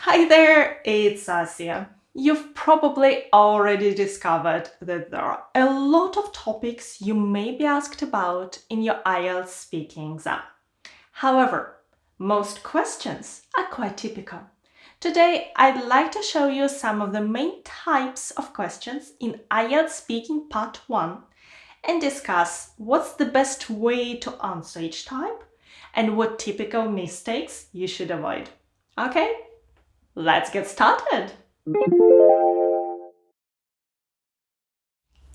Hi there, it's Asia. You've probably already discovered that there are a lot of topics you may be asked about in your IELTS speaking exam. However, most questions are quite typical. Today, I'd like to show you some of the main types of questions in IELTS Speaking Part 1 and discuss what's the best way to answer each type and what typical mistakes you should avoid. Okay? Let's get started!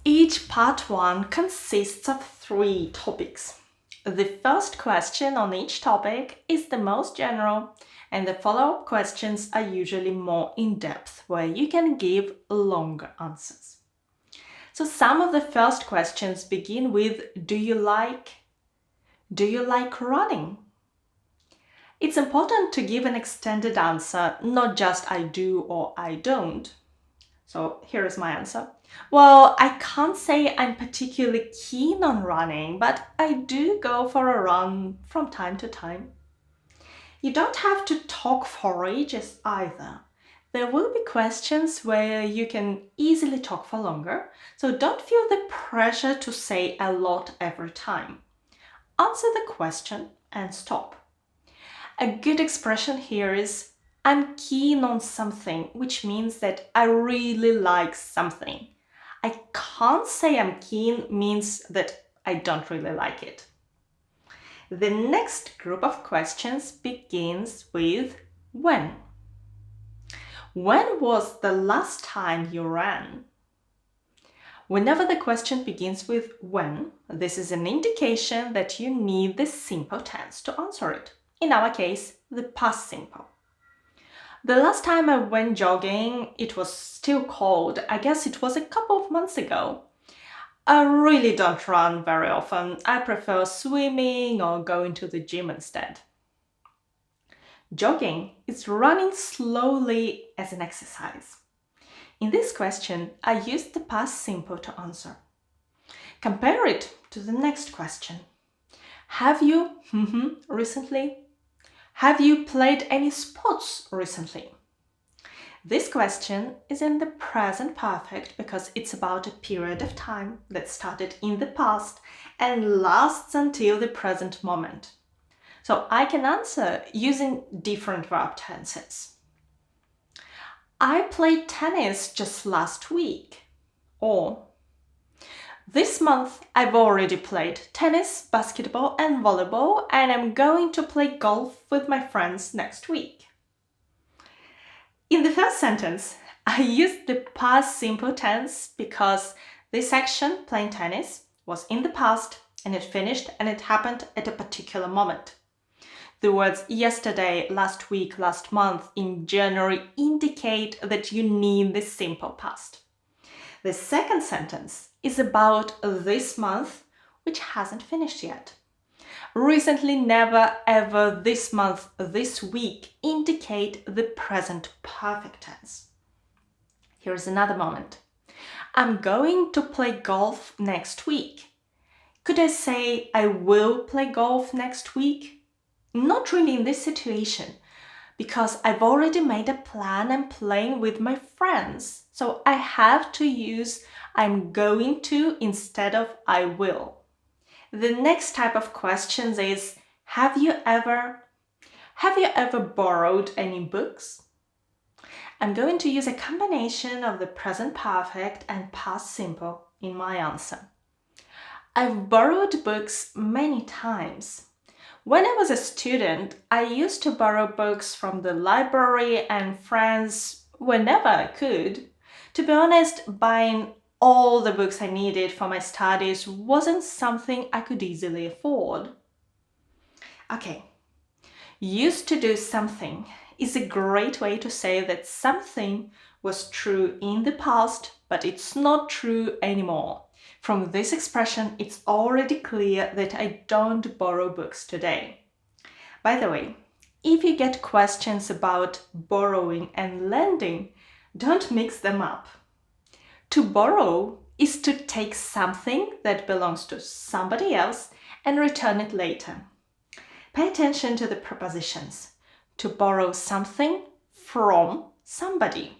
Each part 1 consists of 3 topics. The first question on each topic is the most general, and the follow-up questions are usually more in-depth, where you can give longer answers. So some of the first questions begin with, do you like running? It's important to give an extended answer, not just I do or I don't. So here is my answer. Well, I can't say I'm particularly keen on running, but I do go for a run from time to time. You don't have to talk for ages either. There will be questions where you can easily talk for longer, so don't feel the pressure to say a lot every time. Answer the question and stop. A good expression here is I'm keen on something, which means that I really like something. I can't say I'm keen means that I don't really like it. The next group of questions begins with when. When was the last time you ran? Whenever the question begins with when, this is an indication that you need the simple tense to answer it. In our case, the past simple. The last time I went jogging, it was still cold. I guess it was a couple of months ago. I really don't run very often. I prefer swimming or going to the gym instead. Jogging is running slowly as an exercise. In this question, I used the past simple to answer. Compare it to the next question. Have you recently? Have you played any sports recently? This question is in the present perfect because it's about a period of time that started in the past and lasts until the present moment. So I can answer using different verb tenses. I played tennis just last week. Or this month I've already played tennis, basketball and volleyball, and I'm going to play golf with my friends next week. In the first sentence, I used the past simple tense because this action, playing tennis, was in the past and it finished and it happened at a particular moment. The words yesterday, last week, last month, in January indicate that you need the simple past. The second sentence is about this month, which hasn't finished yet. Recently, never, ever, this month, this week indicate the present perfect tense. Here's another moment. I'm going to play golf next week. Could I say I will play golf next week? Not really in this situation, because I've already made a plan and playing with my friends. So I have to use I'm going to instead of I will. The next type of questions is, have you ever borrowed any books? I'm going to use a combination of the present perfect and past simple in my answer. I've borrowed books many times. When I was a student, I used to borrow books from the library and friends whenever I could. To be honest, buying all the books I needed for my studies wasn't something I could easily afford. Okay, used to do something is a great way to say that something was true in the past, but it's not true anymore. From this expression, it's already clear that I don't borrow books today. By the way, if you get questions about borrowing and lending, don't mix them up. To borrow is to take something that belongs to somebody else and return it later. Pay attention to the prepositions. To borrow something from somebody.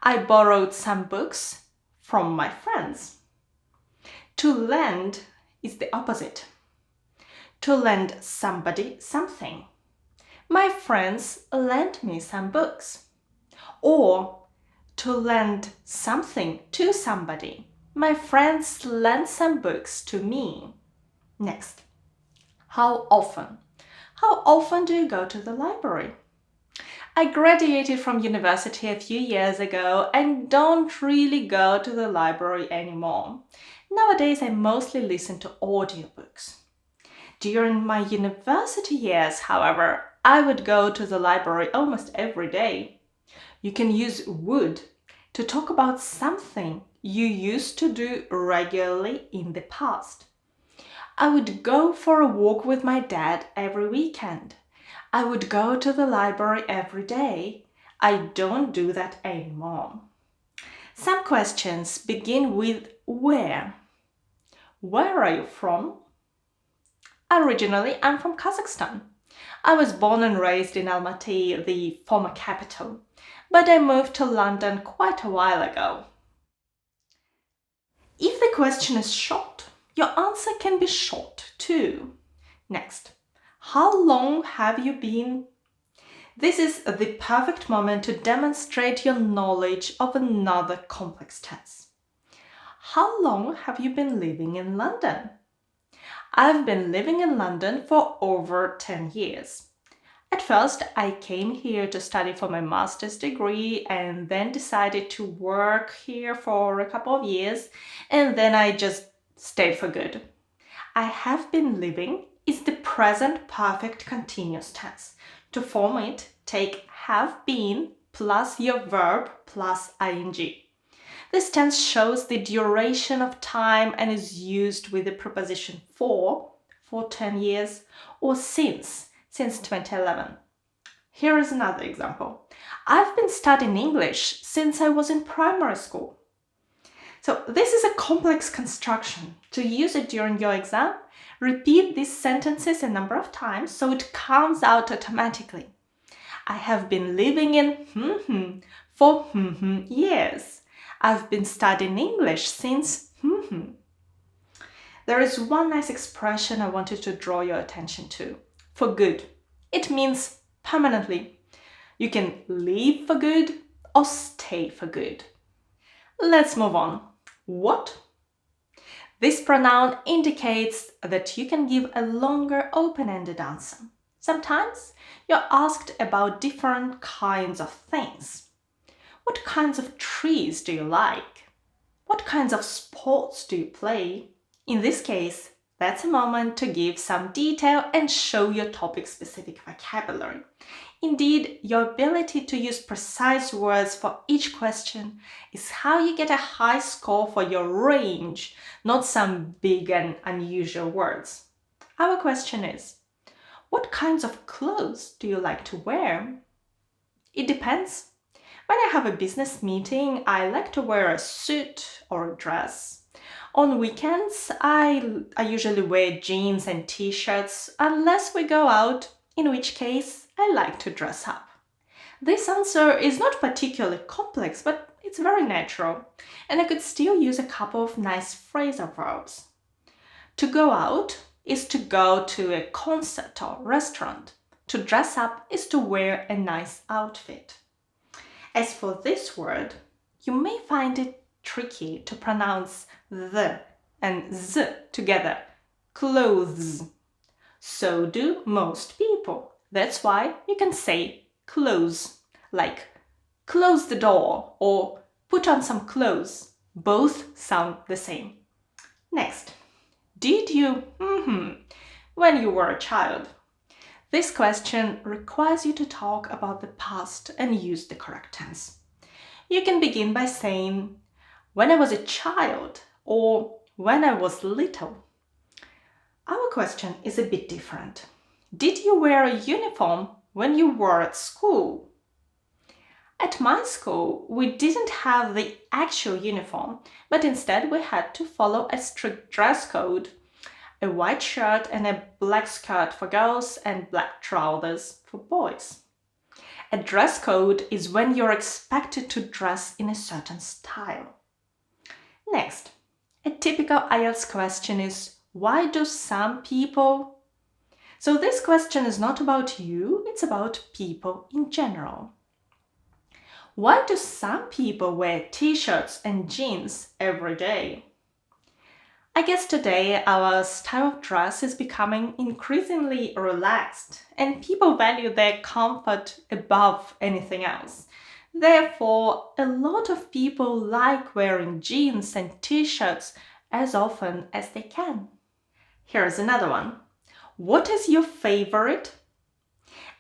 I borrowed some books from my friends. To lend is the opposite. To lend somebody something. My friends lent me some books. Or to lend something to somebody. My friends lent some books to me. Next. How often? How often do you go to the library? I graduated from university a few years ago and don't really go to the library anymore. Nowadays, I mostly listen to audiobooks. During my university years, however, I would go to the library almost every day. You can use would to talk about something you used to do regularly in the past. I would go for a walk with my dad every weekend. I would go to the library every day. I don't do that anymore. Some questions begin with where. Where are you from? Originally, I'm from Kazakhstan. I was born and raised in Almaty, the former capital, but I moved to London quite a while ago. If the question is short, your answer can be short too. Next, how long have you been? This is the perfect moment to demonstrate your knowledge of another complex tense. How long have you been living in London? I've been living in London for over 10 years. At first, I came here to study for my master's degree and then decided to work here for a couple of years, and then I just stayed for good. I have been living is the present perfect continuous tense. To form it, take have been plus your verb plus ing. This tense shows the duration of time and is used with the preposition for 10 years, or since 2011. Here is another example. I've been studying English since I was in primary school. So this is a complex construction. To use it during your exam, repeat these sentences a number of times so it comes out automatically. I have been living in for years. I've been studying English since There is one nice expression I wanted to draw your attention to. For good. It means permanently. You can leave for good or stay for good. Let's move on. What? This pronoun indicates that you can give a longer open-ended answer. Sometimes you're asked about different kinds of things. What kinds of trees do you like? What kinds of sports do you play? In this case, that's a moment to give some detail and show your topic-specific vocabulary. Indeed, your ability to use precise words for each question is how you get a high score for your range, not some big and unusual words. Our question is, what kinds of clothes do you like to wear? It depends. When I have a business meeting, I like to wear a suit or a dress. On weekends, I usually wear jeans and t-shirts unless we go out, in which case I like to dress up. This answer is not particularly complex, but it's very natural, and I could still use a couple of nice phrasal verbs. To go out is to go to a concert or restaurant. To dress up is to wear a nice outfit. As for this word, you may find it tricky to pronounce the and z together, clothes. So do most people. That's why you can say close, like close the door or put on some clothes. Both sound the same. Next, did you when you were a child? This question requires you to talk about the past and use the correct tense. You can begin by saying, when I was a child, or when I was little. Our question is a bit different. Did you wear a uniform when you were at school? At my school, we didn't have the actual uniform, but instead we had to follow a strict dress code. A white shirt and a black skirt for girls and black trousers for boys. A dress code is when you're expected to dress in a certain style. Next, a typical IELTS question is, why do some people? So this question is not about you, it's about people in general. Why do some people wear t-shirts and jeans every day? I guess today our style of dress is becoming increasingly relaxed and people value their comfort above anything else. Therefore, a lot of people like wearing jeans and t-shirts as often as they can. Here's another one. What is your favorite?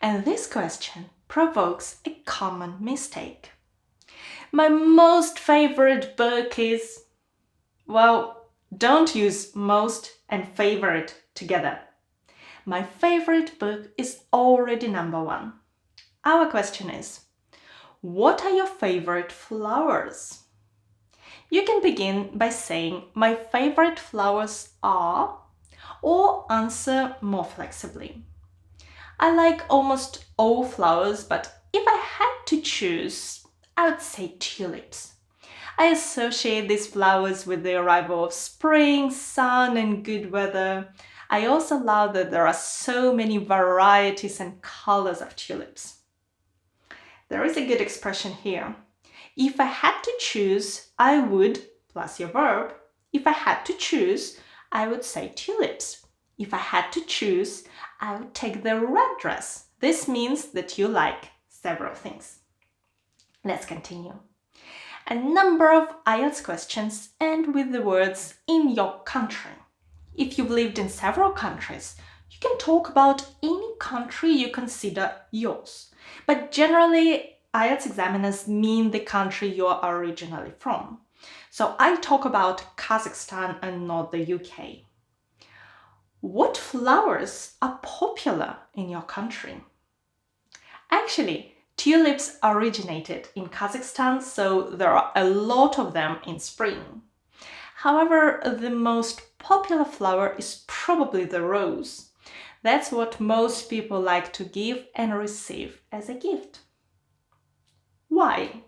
And this question provokes a common mistake. My most favorite book is... Well, don't use most and favorite together. My favorite book is already number one. Our question is, what are your favorite flowers? You can begin by saying, my favorite flowers are, or answer more flexibly. I like almost all flowers, but if I had to choose, I would say tulips. I associate these flowers with the arrival of spring, sun, and good weather. I also love that there are so many varieties and colors of tulips. There is a good expression here. If I had to choose, I would, plus your verb. If I had to choose, I would say tulips. If I had to choose, I would take the red dress. This means that you like several things. Let's continue. A number of IELTS questions end with the words in your country. If you've lived in several countries, you can talk about any country you consider yours. But generally, IELTS examiners mean the country you are originally from. So I talk about Kazakhstan and not the UK. What flowers are popular in your country? Actually, tulips originated in Kazakhstan, so there are a lot of them in spring. However, the most popular flower is probably the rose. That's what most people like to give and receive as a gift. Why?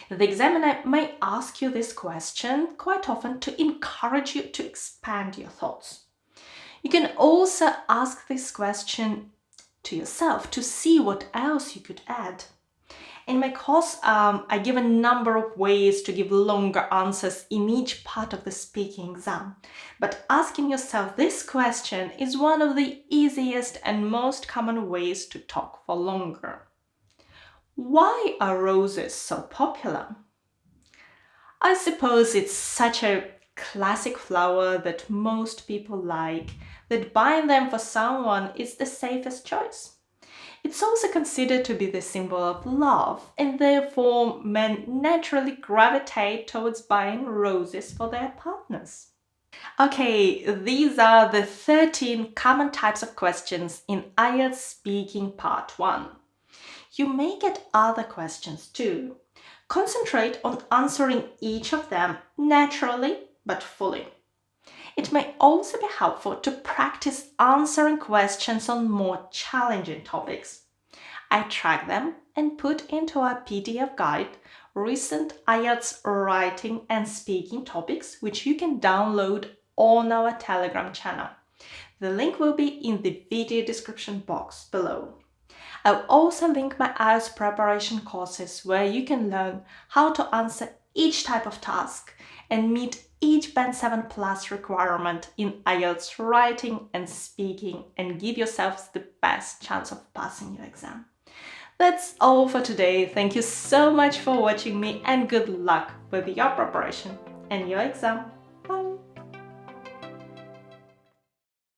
The examiner may ask you this question quite often to encourage you to expand your thoughts. You can also ask this question to yourself to see what else you could add. In my course, I give a number of ways to give longer answers in each part of the speaking exam. But asking yourself this question is one of the easiest and most common ways to talk for longer. Why are roses so popular? I suppose it's such a classic flower that most people like, that buying them for someone is the safest choice. It's also considered to be the symbol of love, and therefore men naturally gravitate towards buying roses for their partners. Okay, these are the 13 common types of questions in IELTS Speaking Part 1. You may get other questions too. Concentrate on answering each of them naturally but fully. It may also be helpful to practice answering questions on more challenging topics. I track them and put into our PDF guide recent IELTS writing and speaking topics, which you can download on our Telegram channel. The link will be in the video description box below. I'll also link my IELTS preparation courses where you can learn how to answer each type of task and meet each Band 7 Plus requirement in IELTS writing and speaking and give yourselves the best chance of passing your exam. That's all for today. Thank you so much for watching me and good luck with your preparation and your exam. Bye!